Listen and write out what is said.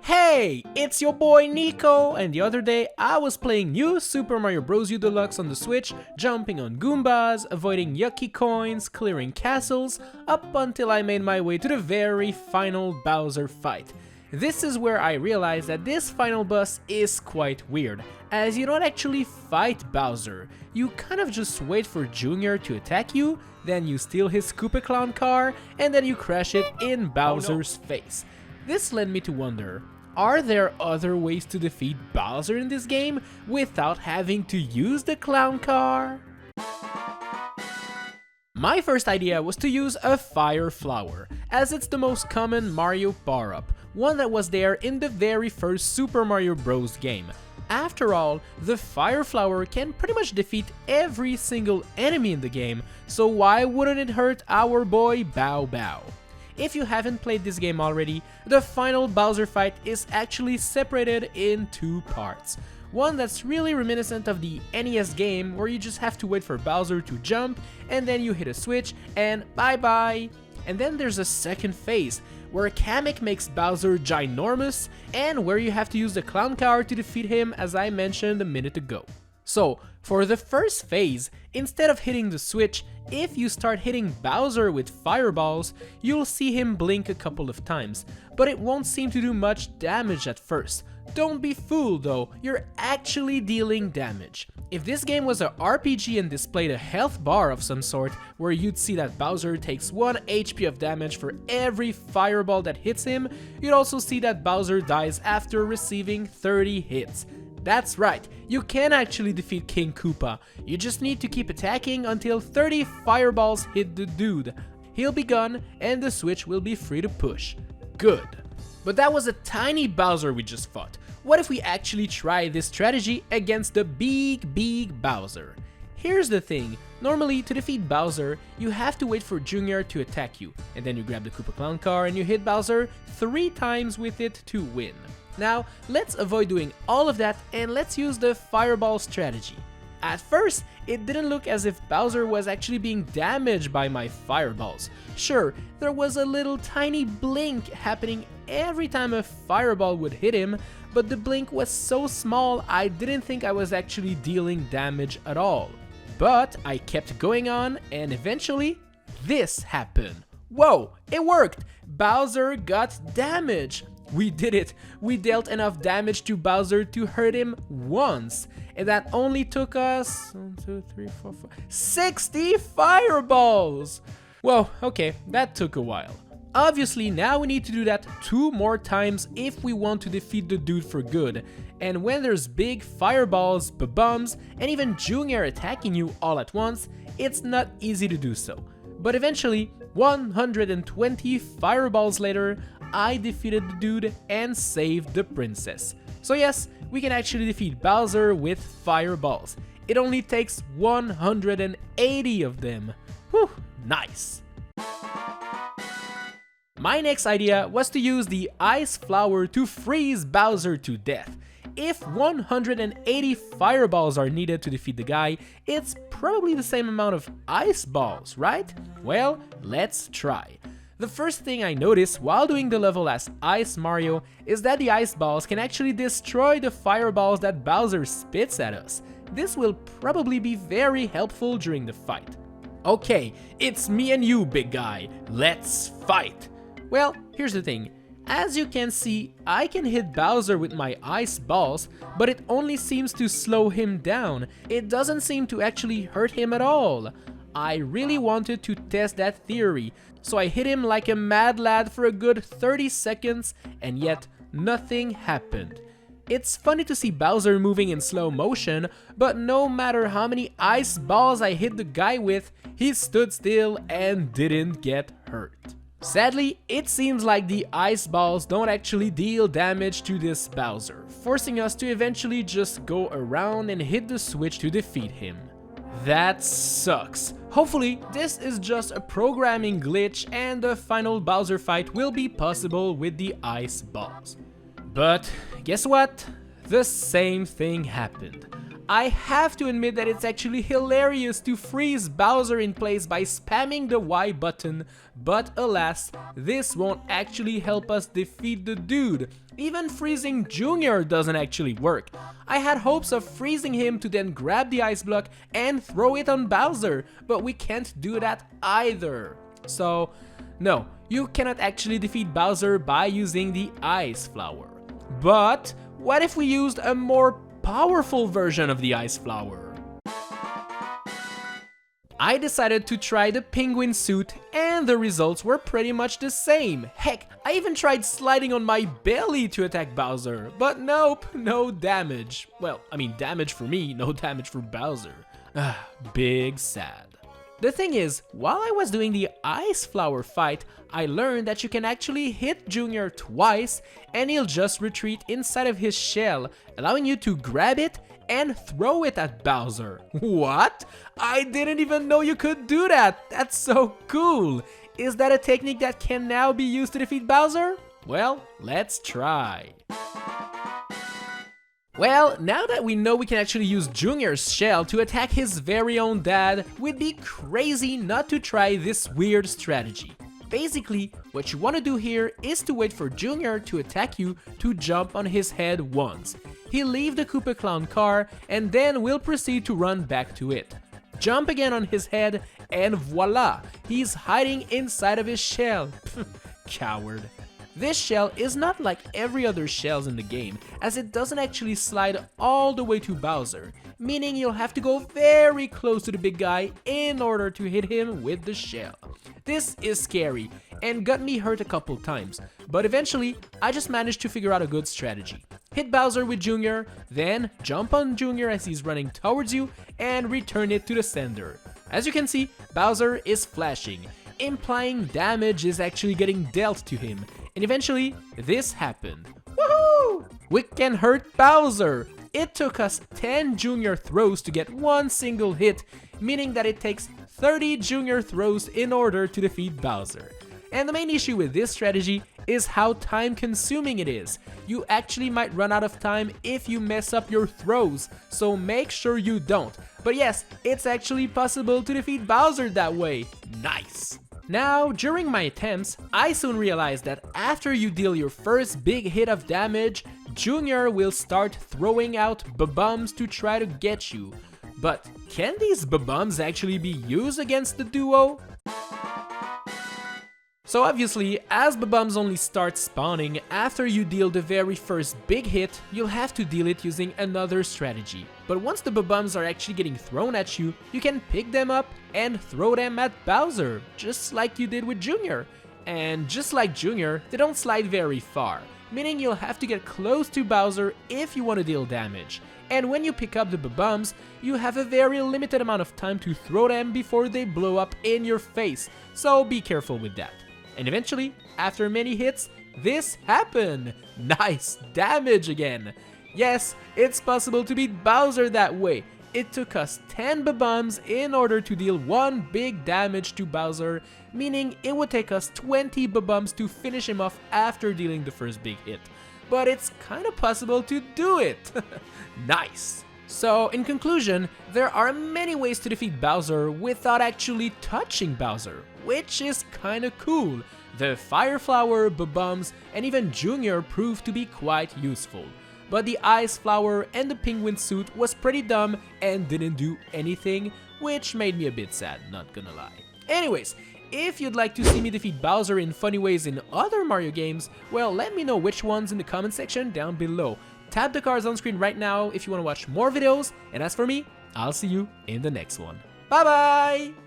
Hey, it's your boy Nico, and the other day I was playing New Super Mario Bros. U Deluxe on the Switch, jumping on Goombas, avoiding yucky coins, clearing castles, up until I made my way to the very final Bowser fight. This is where I realized that this final boss is quite weird, as you don't actually fight Bowser. You kind of just wait for Junior to attack you, then you steal his Koopa Clown car, and then you crash it in Bowser's face. This led me to wonder, are there other ways to defeat Bowser in this game without having to use the clown car? My first idea was to use a fire flower, as it's the most common Mario power-up, one that was there in the very first Super Mario Bros. Game. After all, the fire flower can pretty much defeat every single enemy in the game, so why wouldn't it hurt our boy Bow Bow? If you haven't played this game already, the final Bowser fight is actually separated in two parts. One that's really reminiscent of the NES game, where you just have to wait for Bowser to jump, and then you hit a switch, and bye bye. And then there's a second phase, where Kamek makes Bowser ginormous, and where you have to use the clown car to defeat him, as I mentioned a minute ago. So, for the first phase, instead of hitting the switch, if you start hitting Bowser with fireballs, you'll see him blink a couple of times, but it won't seem to do much damage at first. Don't be fooled though, you're actually dealing damage. If this game was a RPG and displayed a health bar of some sort, where you'd see that Bowser takes 1 HP of damage for every fireball that hits him, you'd also see that Bowser dies after receiving 30 hits. That's right, you can actually defeat King Koopa, you just need to keep attacking until 30 fireballs hit the dude. He'll be gone and the switch will be free to push. Good. But that was a tiny Bowser we just fought. What if we actually try this strategy against the big Bowser? Here's the thing, normally to defeat Bowser, you have to wait for Junior to attack you, and then you grab the Koopa Clown car and you hit Bowser 3 times with it to win. Now, let's avoid doing all of that and let's use the fireball strategy. At first, it didn't look as if Bowser was actually being damaged by my fireballs. Sure, there was a little tiny blink happening every time a fireball would hit him, but the blink was so small I didn't think I was actually dealing damage at all. But I kept going on and eventually, this happened. Whoa, it worked! Bowser got damage! We did it! We dealt enough damage to Bowser to hurt him once, and that only took us 60 fireballs! Well, okay, that took a while. Obviously, now we need to do that 2 more times if we want to defeat the dude for good, and when there's big fireballs, Bob-Ombs, and even Junior attacking you all at once, it's not easy to do so. But eventually, 120 fireballs later, I defeated the dude and saved the princess. So yes, we can actually defeat Bowser with fireballs. It only takes 180 of them. Whew, nice! My next idea was to use the ice flower to freeze Bowser to death. If 180 fireballs are needed to defeat the guy, it's probably the same amount of ice balls, right? Well, let's try. The first thing I noticed while doing the level as Ice Mario is that the ice balls can actually destroy the fireballs that Bowser spits at us. This will probably be very helpful during the fight. Okay, it's me and you, big guy. Let's fight! Well, here's the thing. As you can see, I can hit Bowser with my ice balls, but it only seems to slow him down. It doesn't seem to actually hurt him at all. I really wanted to test that theory, so I hit him like a mad lad for a good 30 seconds, and yet nothing happened. It's funny to see Bowser moving in slow motion, but no matter how many ice balls I hit the guy with, he stood still and didn't get hurt. Sadly, it seems like the ice balls don't actually deal damage to this Bowser, forcing us to eventually just go around and hit the switch to defeat him. That sucks. Hopefully, this is just a programming glitch and the final Bowser fight will be possible with the ice balls. But guess what? The same thing happened. I have to admit that it's actually hilarious to freeze Bowser in place by spamming the Y button, but alas, this won't actually help us defeat the dude. Even freezing Junior doesn't actually work. I had hopes of freezing him to then grab the ice block and throw it on Bowser, but we can't do that either. So, no, you cannot actually defeat Bowser by using the Ice Flower. But what if we used a more powerful version of the Ice Flower? I decided to try the penguin suit and the results were pretty much the same. Heck, I even tried sliding on my belly to attack Bowser, but nope, no damage. Well, I mean damage for me, no damage for Bowser. Big sad. The thing is, while I was doing the Ice Flower fight, I learned that you can actually hit Junior twice and he'll just retreat inside of his shell, allowing you to grab it and throw it at Bowser. What? I didn't even know you could do that! That's so cool! Is that a technique that can now be used to defeat Bowser? Well, let's try. Well, now that we know we can actually use Junior's shell to attack his very own dad, we'd be crazy not to try this weird strategy. Basically, what you want to do here is to wait for Junior to attack you to jump on his head once. He'll leave the Koopa Clown car and then we'll proceed to run back to it. Jump again on his head and voila, he's hiding inside of his shell. Coward. This shell is not like every other shells in the game, as it doesn't actually slide all the way to Bowser, meaning you'll have to go very close to the big guy in order to hit him with the shell. This is scary and got me hurt a couple times, but eventually I just managed to figure out a good strategy. Hit Bowser with Junior, then jump on Junior as he's running towards you and return it to the sender. As you can see, Bowser is flashing, implying damage is actually getting dealt to him. And eventually, this happened. Woohoo! We can hurt Bowser! It took us 10 Junior throws to get one single hit, meaning that it takes 30 Junior throws in order to defeat Bowser. And the main issue with this strategy is how time consuming it is. You actually might run out of time if you mess up your throws, so make sure you don't. But yes, it's actually possible to defeat Bowser that way. Nice! Now, during my attempts, I soon realized that after you deal your first big hit of damage, Junior will start throwing out Bob-Ombs to try to get you. But can these Bob-Ombs actually be used against the duo? So obviously, as Bob-Ombs only start spawning after you deal the very first big hit, you'll have to deal it using another strategy. But once the Bob-Ombs are actually getting thrown at you, you can pick them up and throw them at Bowser, just like you did with Junior. And just like Junior, they don't slide very far, meaning you'll have to get close to Bowser if you want to deal damage. And when you pick up the Bob-Ombs, you have a very limited amount of time to throw them before they blow up in your face, so be careful with that. And eventually, after many hits, this happened! Nice damage again! Yes, it's possible to beat Bowser that way. It took us 10 Bob-Ombs in order to deal one big damage to Bowser, meaning it would take us 20 Bob-Ombs to finish him off after dealing the first big hit. But it's kinda possible to do it! Nice! So, in conclusion, there are many ways to defeat Bowser without actually touching Bowser, which is kinda cool. The Fire Flower, Bob-Ombs, and even Junior proved to be quite useful. But the Ice Flower and the Penguin Suit was pretty dumb and didn't do anything, which made me a bit sad, not gonna lie. Anyways, if you'd like to see me defeat Bowser in funny ways in other Mario games, well, let me know which ones in the comment section down below. Tap the cards on screen right now if you want to watch more videos, and as for me, I'll see you in the next one. Bye bye!